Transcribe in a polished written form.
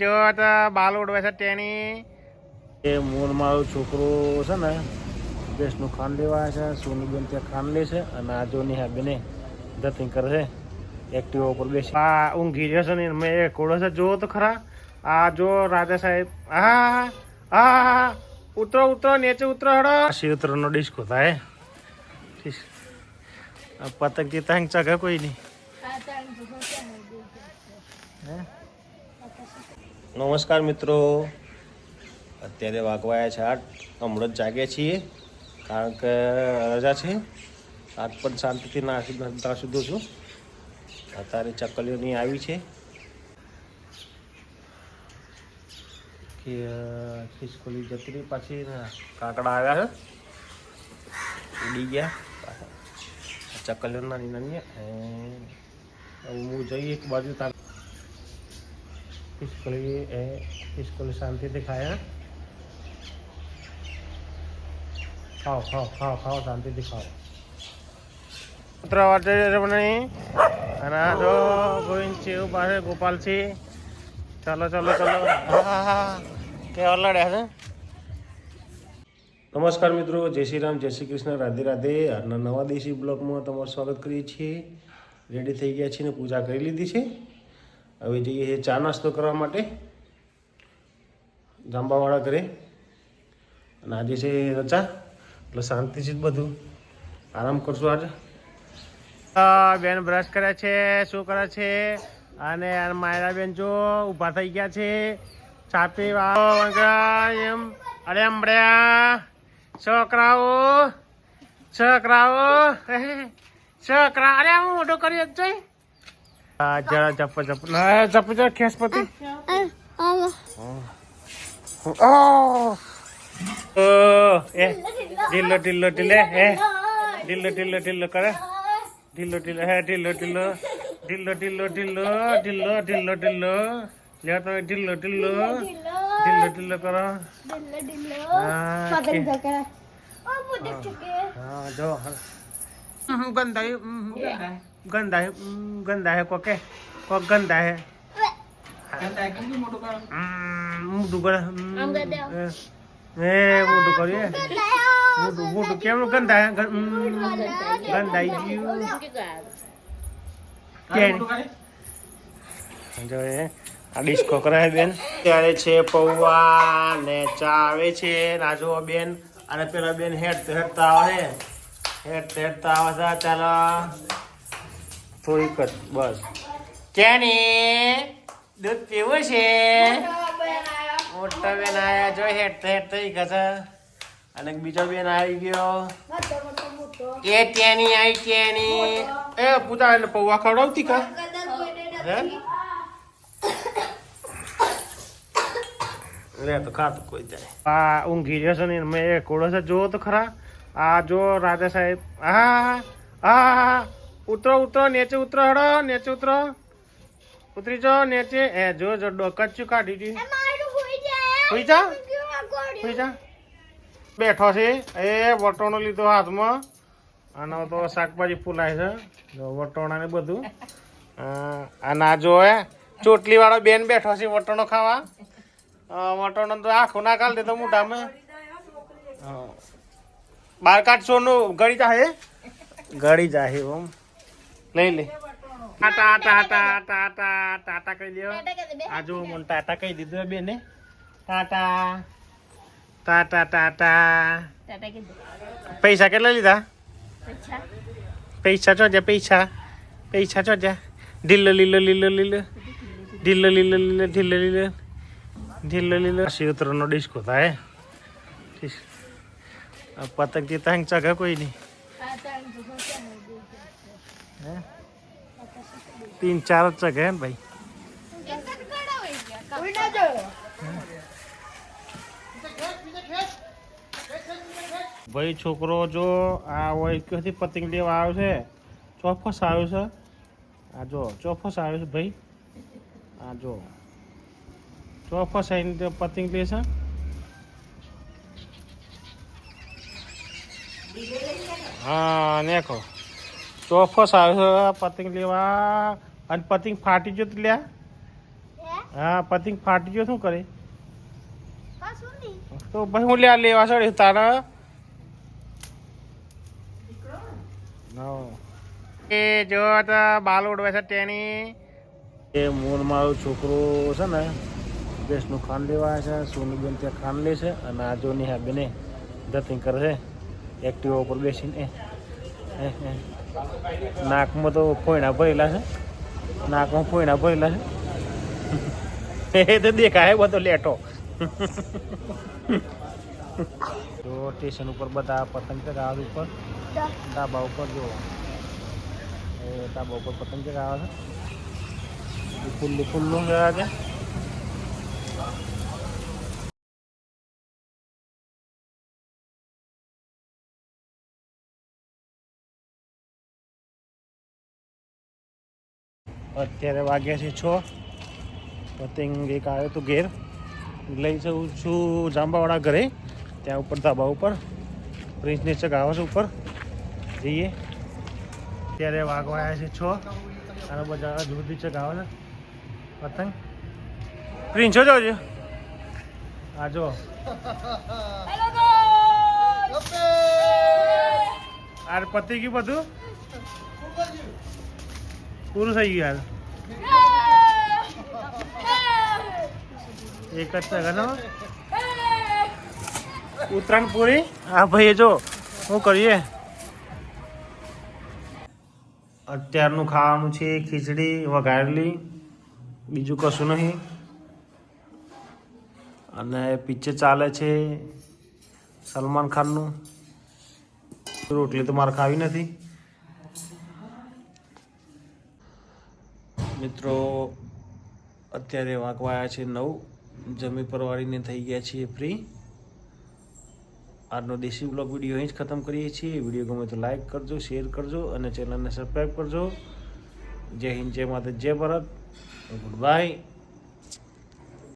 જો તો બાલ ઉડવે છે ટેણી એ મૂળ મારું છોકરો છે ને ભેંસનું ખાંડ લેવા છે. સોનીબેન ત્યાં ખાંડ લે છે અને આ જો નિહાબેને ધતિંગ કરે છે એક્ટિવા ઉપર બેસી. આ ઊંઘી રહ્યો છે ને મેં કોડો છે જો તો ખરા. આ જો રાજા સાહેબ હા હા ઉતરો ઉતરો નીચે ઉતરો હડો. શિવતરનો ડિસ્કો થાય પતંગ થી તંગ ચગે કોઈ નહીં. નમસ્કાર મિત્રો, અત્યારે વાગવાયા છે 8. હમણાં જ જાગ્યા છીએ કારણ કે રજા છે. આજ પણ શાંતિથી નાસી સુધું છું. અત્યારે ચકલીઓની આવી છે કે ખિસકોલી જતી રહી, પાછી કાકડા આવ્યા છે ઉડી ગયા. ચકલીઓ નાની નાની હું જઈએ એક બાજુ તાર ખિસકોલી શાંતિથી ખાયા. ખાઓ ખાઓ ખાઓ ખાઓ શાંતિથી ખાઓ. પુત્ર અને આ જો ગોવિંદ છે એવું પાસે ગોપાલ છે. ચાલો ચાલો ચાલો કેવા લડ્યા છે. નમસ્કાર મિત્રો, જય શ્રી રામ, જય શ્રી કૃષ્ણ, રાધે રાધે. આજના નવા દેશી બ્લોગમાં તમારું સ્વાગત કરીએ છીએ. રેડી થઈ ગયા છીએ ને પૂજા કરી લીધી છે. હવે જઈએ છીએ ચા નાસ્તો કરવા માટે જાંબાવાળા ઘરે. અને આજે છે રજા એટલે શાંતિથી જ બધું આરામ કરશું આજે. બેન બ્રશ કરે છે, શું કરે છે? અને માયરા બેન જો ઊભા થઈ ગયા છે ચા પીવા. એમ અરે હમણાં છોકરાઓ છોકરાઓ છોકરા અરે હું મોટો કરી જ જઈ જરા જપ જપ જપ જપ ખેસપતિ એ ઢીલો ઢીલો ઢીલે હે ઢીલો ઢીલો ઢીલો કરે ઢીલો ઢીલો હે ઢીલો ઢીલો ઢીલો ઢીલો ઢીલો ઢીલો ઢીલો ઢીલો લે તમે ઢીલો ઢીલો ઢીલો ઢીલો કરો. હા જો ગંદા ગંદા ગંદા હે કોકે કોક ગંદા હે મોટું કરે એ મોટું કરીએ મોટું મોટું કેમનું ગંદા હે ગંદાઈ ગયું જો એ આ ડિસ્કો કરાય બેન. ત્યારે છે પૌવા ને ચા આવે છે. ના જો બેન અને પેલા બેન હેડતા આવે હેડતા આવે છે. ચાલો થોડીક જ બસ. કેની દૂધ પીવું છે? મોટા બેન આવ્યા જો હેડતા છે. અને બીજો બેન આવી ગયો એ ત્યાંની આવી ત્યાંની એ પૂજા એટલે પૌવા ખવડાવતી કા હે રે તો ખાતું કોઈ જાય. આ ઊંઘી રહ્યો છે ને મેં કોડો છે જો તો ખરા. આ જો રાજા સાહેબ હા હા ઉતરો ઉતરો નીચે ઉતરો હડો નીચે ઉતરો ઉતરી જાઓ નીચે. એ જો જો કચ્ચું કાઢી દી સુઈ જા સુઈ જા. બેઠો છે એ વટોણો લીધો હાથમાં અને તો શાકભાજી ફૂલાય છે જો વટોણા ને બધું. અને આ જો ચોટલી વાળો બેન બેઠો છે વટોણો ખાવા. વટોણો તો આખું ના કાઢ દેતો મોઢામાં. બાર કાઢ સોનું ગળી જાય ગળી જાય ઓમ લઈ લે. ટાટા ટાટા ટાટા ટાટા કહી દો. આ જો મને ટાટા કહી દીધું બેને. ટાટા ટાટા ટાટા. પૈસા કેટલા લીધા? પૈસા ચોજ્યા પૈસા પૈસા ચોજ્યા. ઢીલો લીલો લીલો લીલો ઢીલો લીલો લીલો ઢીલો લીલો ઢીલો લીલો. શિવતરનો ડિસ્કો થાય પતંગ થી તંગ ચગે કોઈ નહીં. 3-4 જ ચગે ભાઈ. ભાઈ છોકરો જો આ હોય ક્યાંથી પતંગ લેવા આવ્યો છે. ચોફસ આવ્યો છે. આ જો ચોફસ આવ્યો છે ભાઈ. આ જો ચોફસ આવીને પતંગ લે છે. હા નેખો ચોફસ આવ્યો છે પતંગ લેવા અને પતંગ ફાટી જતું લ્યા હા પતંગ ફાટી ગયો શું કરે તો ભાઈ હું લેવા ચડ્યો તારા એ જો બાલ ઉડવે છે તેની એ મૂળ મારું છોકરો છે ને ભેંસનું ખાંડ લેવા છે સોનીબેન ત્યાં ખાંડ લે છે અને આ જો નિહા બેને ધતિંગ કરે છે એક્ટિવા ઉપર બેસીને નાકમાં તો ફોયણા ભરેલા છે નાકમાં ફોયણા ભરેલા છે એ તો દેખાય બધો લેટો તો સ્ટેશન ઉપર બધા પતંગ ચગાવે ઉપર ધાબા ઉપર જો એ ધાબા ઉપર પતંગ ચગાવે છે ખુલ્લું ખુલ્લું ગયા છે અત્યારે વાગ્યા છે 6 પતંગ એક આવ્યો તો ઘેર લઈ જઉં છું જાંબાવાળા ઘરે ત્યાં ઉપર ધાબા ઉપર પ્રિન્સને ચગાવે છે ઉપર જઈએ અત્યારે વાગવા આવ્યા છે 6 અને બધા જુદી ચગાવે છે પતંગ પ્રિન્સ જો જોજો આ જો આ પતી ગયું બધું પૂરું થઈ ગયું યાર એક જ સગા ઉત્તરાયણ પૂરી હા ભાઈ જો શું કરીએ અત્યારનું ખાવાનું છે ખીચડી વઘારેલી બીજું કશું નહીં અને પિક્ચર ચાલે છે સલમાન ખાનનું રોટલી તો મારે ખાવી નથી મિત્રો અત્યારે વાગવાયા છે 9 જમી પરવાળીને થઈ ગયા છીએ ફ્રી આજનો દેશી બ્લોગ વિડીયો અહીં જ ખતમ કરીએ છીએ વિડીયો ગમે તો લાઈક કરજો શેર કરજો અને ચેનલને સબસ્ક્રાઈબ કરજો જય હિન્દ જય માતા જય ભારત ગુડ બાય